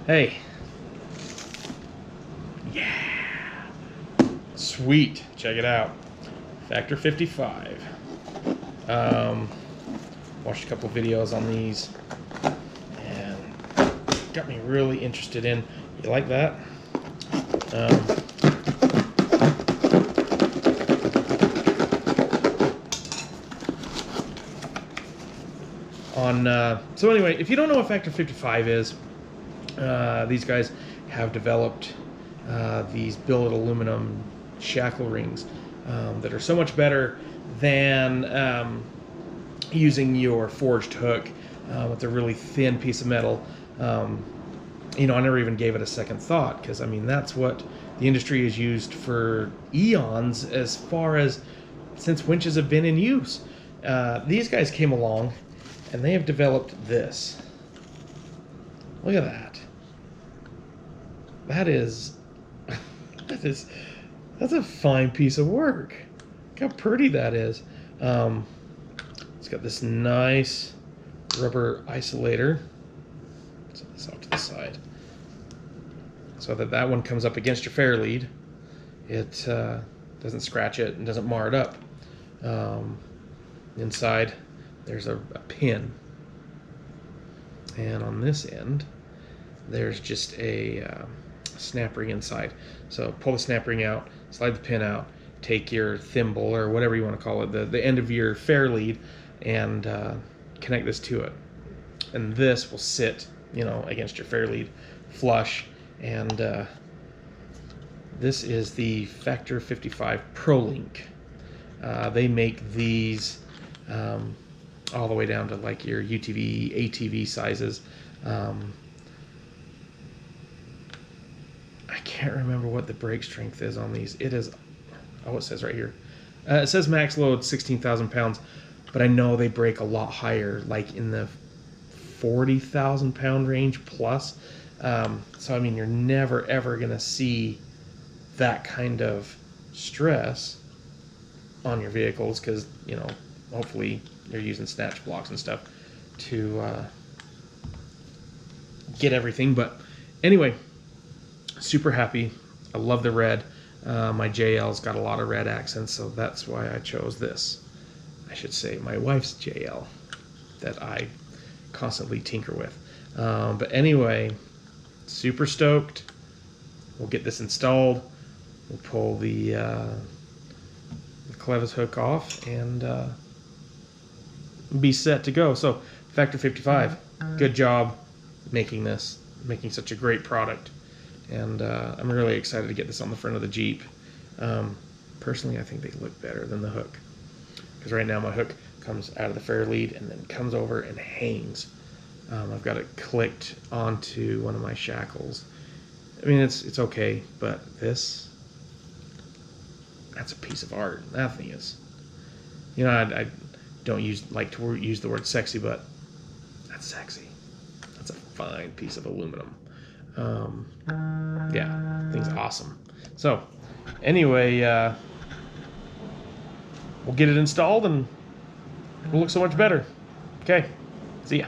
Hey. Yeah. Sweet. Check it out. Factor 55. Watched a couple videos on these and got me really interested in. You like that? So anyway, if you don't know what Factor 55 is, these guys have developed these billet aluminum shackle rings that are so much better than using your forged hook with a really thin piece of metal. You know, I never even gave it a second thought, because I mean, that's what the industry has used for eons, as far as since winches have been in use. These guys came along and they have developed this. Look at that. That's a fine piece of work. Look how pretty that is. It's got this nice rubber isolator. Set this off to the side so that one comes up against your fairlead. It doesn't scratch it and doesn't mar it up. Inside there's a pin, and on this end there's just a snap ring inside. So pull the snap ring out, slide the pin out, take your thimble or whatever you want to call it, the end of your fairlead, and connect this to it. And this will sit, you know, against your fairlead flush. And this is the Factor 55 Prolink. They make these all the way down to like your UTV, ATV sizes. I can't remember what the brake strength is on these. It is, oh, it says right here. It says max load 16,000 pounds, but I know they break a lot higher, like in the 40,000 pound range plus. So I mean, you're never ever gonna see that kind of stress on your vehicles, because, you know, hopefully you're using snatch blocks and stuff to get everything. But anyway, super happy. I love the red. My JL's got a lot of red accents, so that's why I chose this. I should say my wife's JL that I constantly tinker with. But anyway, super stoked. We'll get this installed. We'll pull the clevis hook off and be set to go. So Factor 55, good job making this, making such a great product. And I'm really excited to get this on the front of the Jeep. Personally, I think they look better than the hook, because right now my hook comes out of the fairlead and then comes over and hangs. I've got it clicked onto one of my shackles. I mean, it's okay, but that's a piece of art. That thing is, you know, I don't like to use the word sexy, but that's sexy. That's a fine piece of aluminum. Yeah, thing's awesome. So anyway, we'll get it installed and we'll look so much better. Okay, see ya.